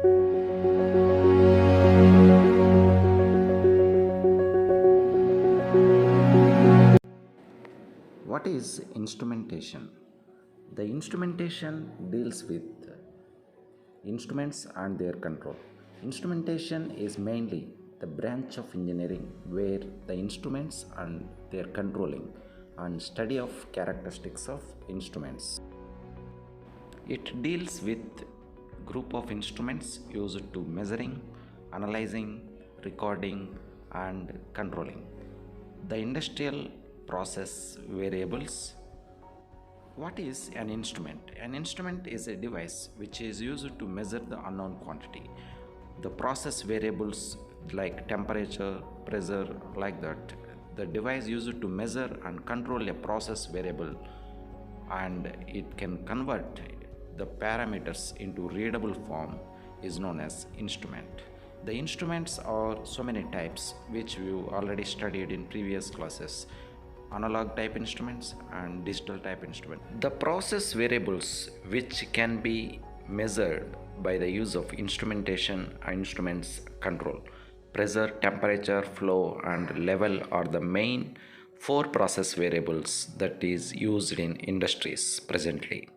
What is instrumentation? The instrumentation deals with instruments and their control. Instrumentation is mainly the branch of engineering where the instruments and their controlling and study of characteristics of instruments. It deals with group of instruments used to measuring, analyzing, recording and controlling the industrial process variables. What is an instrument? An instrument is a device which is used to measure the unknown quantity. The process variables like temperature, pressure, like that. The device used to measure and control a process variable, and it can convert the parameters into readable form is known as instrument. The instruments are so many types which we already studied in previous classes: analog type instruments and digital type instruments. The process variables which can be measured by the use of instrumentation and instruments control. Pressure, temperature, flow and level are the main four process variables that is used in industries presently.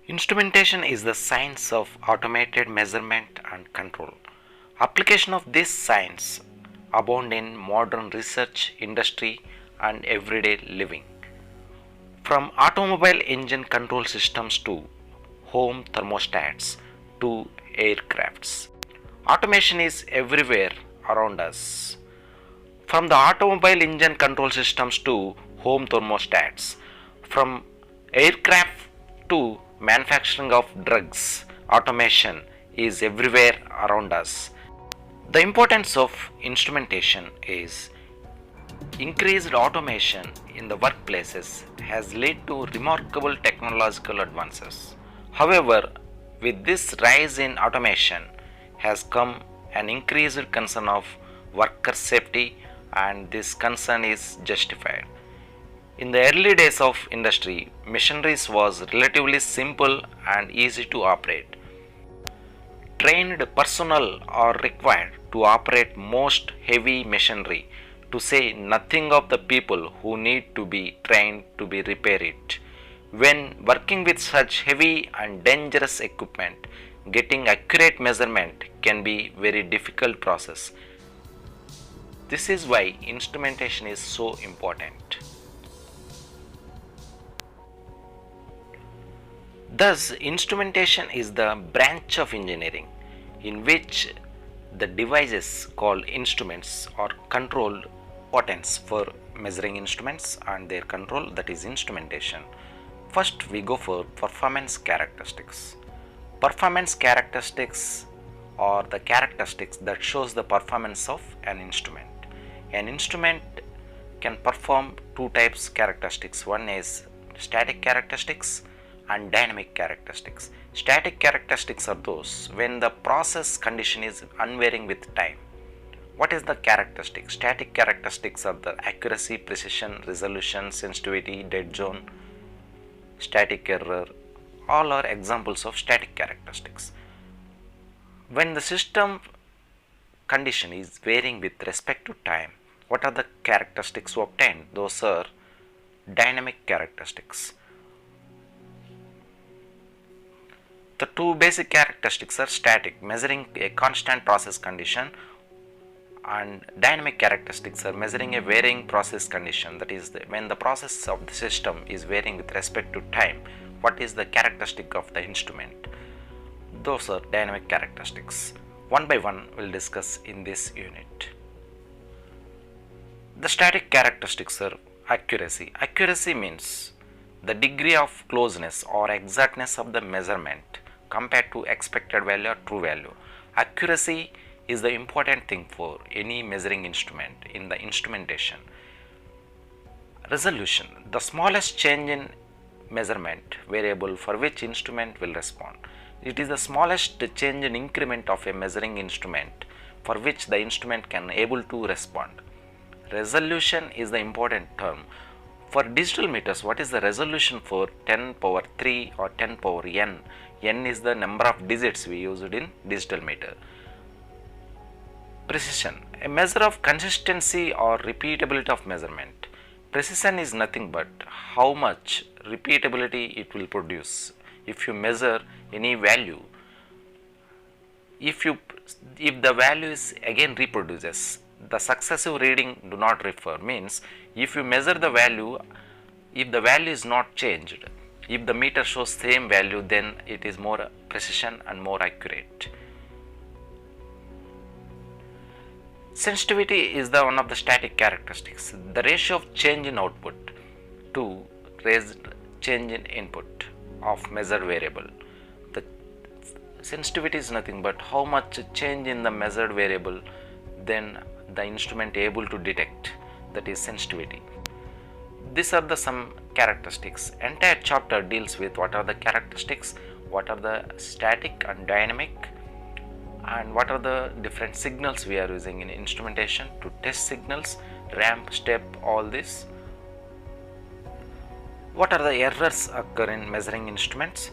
Instrumentation is the science of automated measurement and control. Application of this science abound in modern research, industry and everyday living. From automobile engine control systems to home thermostats to aircrafts, automation is everywhere around us. From the automobile engine control systems to home thermostats, from aircraft to manufacturing of drugs, automation is everywhere around us. The importance of instrumentation is increased automation in the workplaces has led to remarkable technological advances. However, with this rise in automation has come an increased concern of worker safety, and this concern is justified. In the early days of industry, machineries was relatively simple and easy to operate. Trained personnel are required to operate most heavy machinery, to say nothing of the people who need to be trained to repair it. When working with such heavy and dangerous equipment, getting accurate measurement can be very difficult process. This is why instrumentation is so important. Thus, instrumentation is the branch of engineering in which the devices called instruments are controlled patents for measuring instruments and their control, that is instrumentation. First we go for performance characteristics. Performance characteristics are the characteristics that shows the performance of an instrument. An instrument can perform two types characteristics. One is static characteristics and dynamic characteristics. Static characteristics are those when the process condition is unvarying with time. What is the characteristic? Static characteristics are the accuracy, precision, resolution, sensitivity, dead zone, static error. All are examples of static characteristics. When the system condition is varying with respect to time, what are the characteristics obtained? Those are dynamic characteristics. The two basic characteristics are static, measuring a constant process condition, and dynamic characteristics are measuring a varying process condition, that is when the process of the system is varying with respect to time. What is the characteristic of the instrument? Those are dynamic characteristics. One by one we will discuss in this unit. The static characteristics are accuracy. Accuracy means the degree of closeness or exactness of the measurement compared to expected value or true value. Accuracy is the important thing for any measuring instrument in the instrumentation. Resolution, the smallest change in measurement variable for which instrument will respond. It is the smallest change in increment of a measuring instrument for which the instrument can able to respond. Resolution is the important term. For digital meters, what is the resolution for 10 power 3 or 10 power n? N is the number of digits we used in digital meter. Precision, a measure of consistency or repeatability of measurement. Precision is nothing but how much repeatability it will produce. If you measure any value, if the value is again reproduces, the successive reading do not refer, means if you measure the value, if the value is not changed, if the meter shows same value, then it is more precision and more accurate. Sensitivity is the one of the static characteristics, the ratio of change in output to change in input of measured variable. The sensitivity is nothing but how much change in the measured variable then the instrument able to detect, that is sensitivity. These are the some characteristics. Entire chapter deals with what are the characteristics, what are the static and dynamic, and what are the different signals we are using in instrumentation to test signals, ramp, step, all this. What are the errors occur in measuring instruments?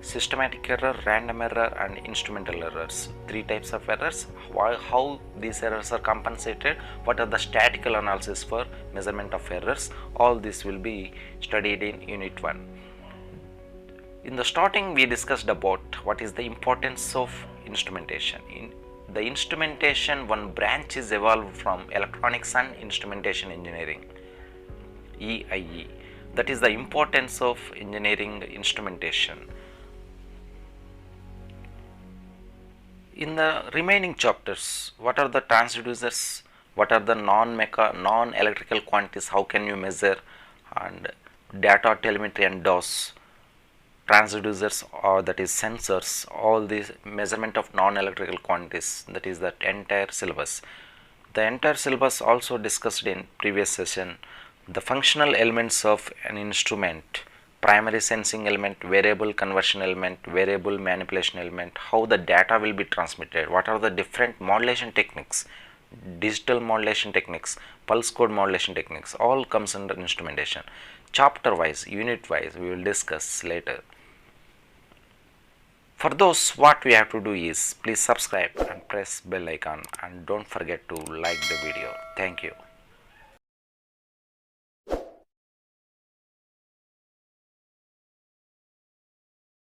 Systematic error, random error, and instrumental errors. 3 types of errors. How these errors are compensated, what are the statistical analysis for measurement of errors, all this will be studied in unit 1. In the starting we discussed about what is the importance of instrumentation. In the instrumentation, one branch is evolved from electronics and instrumentation engineering, EIE. That is the importance of engineering instrumentation. In the remaining chapters, what are the transducers, what are the non-electrical quantities, how can you measure, and data telemetry and DOS, transducers, or that is sensors, all these measurement of non-electrical quantities, that is that entire syllabus. The entire syllabus also discussed in previous session, the functional elements of an instrument, primary sensing element, variable conversion element, variable manipulation element, how the data will be transmitted, what are the different modulation techniques, digital modulation techniques, pulse code modulation techniques, all comes under instrumentation. Chapter wise, unit wise, we will discuss later. For those, what we have to do is please subscribe and press bell icon, and don't forget to like the video. Thank you.